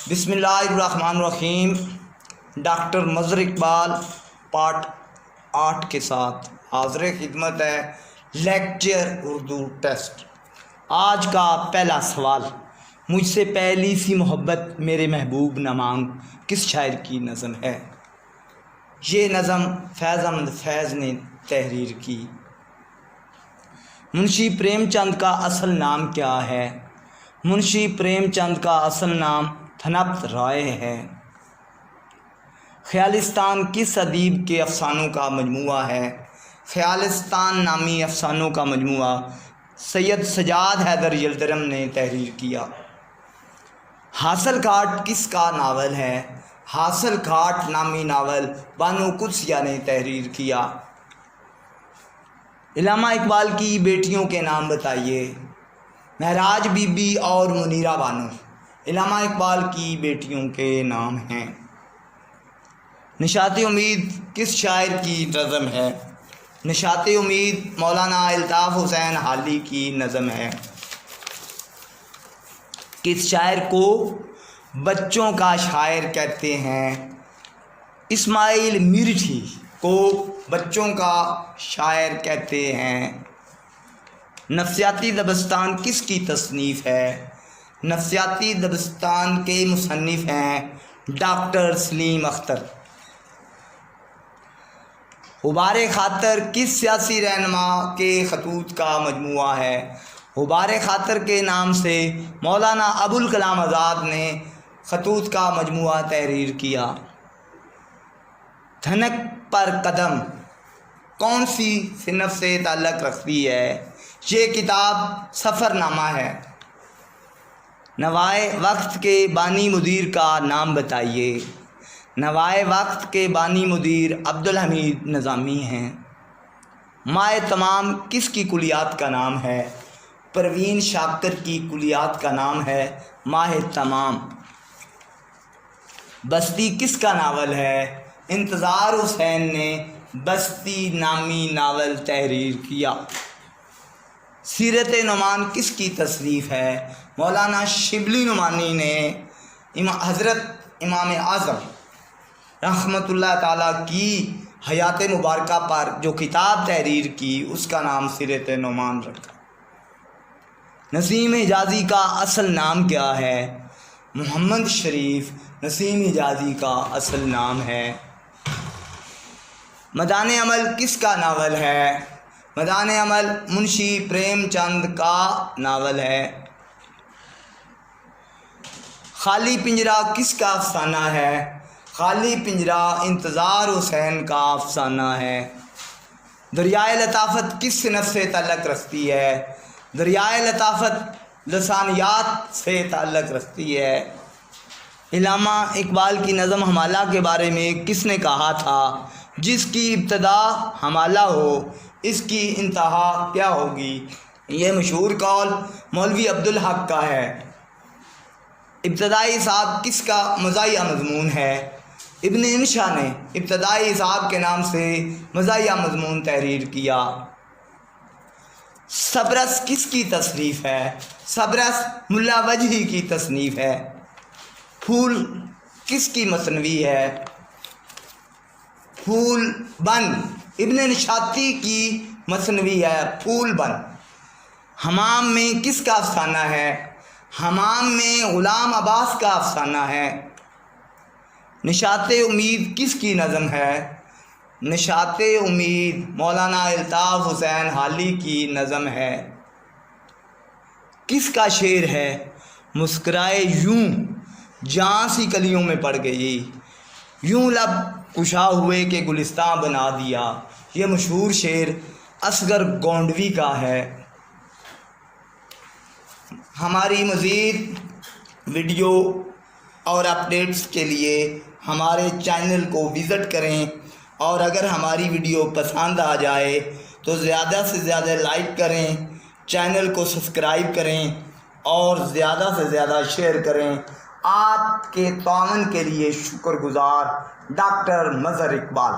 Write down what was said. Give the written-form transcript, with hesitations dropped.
بسم اللہ الرحمن الرحیم۔ ڈاکٹر مظہر اقبال پارٹ 8 کے ساتھ حاضر خدمت ہے لیکچر اردو ٹیسٹ۔ آج کا پہلا سوال، مجھ سے پہلی سی محبت میرے محبوب نہ مانگ کس شاعر کی نظم ہے؟ یہ نظم فیض احمد فیض نے تحریر کی۔ منشی پریم چند کا اصل نام کیا ہے؟ منشی پریم چند کا اصل نام تھنپت رائے ہے۔ خیالستان کس ادیب کے افسانوں کا مجموعہ ہے؟ خیالستان نامی افسانوں کا مجموعہ سید سجاد حیدر یلدرم نے تحریر کیا۔ حاصل گھاٹ کس کا ناول ہے؟ حاصل گھاٹ نامی ناول بانو قدسیہ نے تحریر کیا۔ علامہ اقبال کی بیٹیوں کے نام بتائیے۔ معراج بی بی اور منیرہ بانو علامہ اقبال کی بیٹیوں کے نام ہیں۔ نشاط امید کس شاعر کی نظم ہے؟ نشاط امید مولانا الطاف حسین حالی کی نظم ہے۔ کس شاعر کو بچوں کا شاعر کہتے ہیں؟ اسماعیل میرٹھی کو بچوں کا شاعر کہتے ہیں۔ نفسیاتی دبستان کس کی تصنیف ہے؟ نفسیاتی دبستان کے مصنف ہیں ڈاکٹر سلیم اختر۔ غبار خاطر کس سیاسی رہنما کے خطوط کا مجموعہ ہے؟ غبار خاطر کے نام سے مولانا ابوالکلام آزاد نے خطوط کا مجموعہ تحریر کیا۔ دھنک پر قدم کون سی صنف سے تعلق رکھتی ہے؟ یہ کتاب سفر نامہ ہے۔ نوائے وقت کے بانی مدیر کا نام بتائیے۔ نوائے وقت کے بانی مدیر عبدالحمید نظامی ہیں۔ ماہ تمام کس کی کلیات کا نام ہے؟ پروین شاکر کی کلیات کا نام ہے ماہ تمام۔ بستی کس کا ناول ہے؟ انتظار حسین نے بستی نامی ناول تحریر کیا۔ سیرت نعمان کس کی تصنیف ہے؟ مولانا شبلی نعمانی نے حضرت امام اعظم رحمۃ اللہ تعالیٰ کی حیات مبارکہ پر جو کتاب تحریر کی اس کا نام سیرت نعمان رکھا۔ نسیم حجازی کا اصل نام کیا ہے؟ محمد شریف نسیم حجازی کا اصل نام ہے۔ میدان عمل کس کا ناول ہے؟ میدان عمل منشی پریم چند کا ناول ہے۔ خالی پنجرہ کس کا افسانہ ہے؟ خالی پنجرہ انتظار حسین کا افسانہ ہے۔ دریائے لطافت کس صنف سے تعلق رکھتی ہے؟ دریائے لطافت لسانیات سے تعلق رکھتی ہے۔ علامہ اقبال کی نظم حمالہ کے بارے میں کس نے کہا تھا؟ جس کی ابتدا حمالہ ہو اس کی انتہا کیا ہوگی؟ یہ مشہور قول مولوی عبدالحق کا ہے۔ ابتدائی حساب کس کا مزاحیہ مضمون ہے؟ ابن انشا نے ابتدائی حساب کے نام سے مزاحیہ مضمون تحریر کیا۔ صبرس کس کی تصنیف ہے؟ صبرس ملا وجہی کی تصنیف ہے۔ پھول کس کی مثنوی ہے؟ پھول بند ابن نشاطی کی مثنوی ہے پھول بند۔ حمام میں کس کا افسانہ ہے؟ حمام میں غلام عباس کا افسانہ ہے۔ نشاط امید کس کی نظم ہے؟ نشاط امید مولانا الطاف حسین حالی کی نظم ہے۔ کس کا شعر ہے؟ مسکرائے یوں جہاں سی کلیوں میں پڑ گئی، یوں لب کشا ہوئے کہ گلستاں بنا دیا۔ یہ مشہور شعر اصغر گونڈوی کا ہے۔ ہماری مزید ویڈیو اور اپڈیٹس کے لیے ہمارے چینل کو وزٹ کریں، اور اگر ہماری ویڈیو پسند آ جائے تو زیادہ سے زیادہ لائک کریں، چینل کو سبسکرائب کریں اور زیادہ سے زیادہ شیئر کریں۔ آپ کے تعاون کے لیے شکر گزار ڈاکٹر مظہر اقبال۔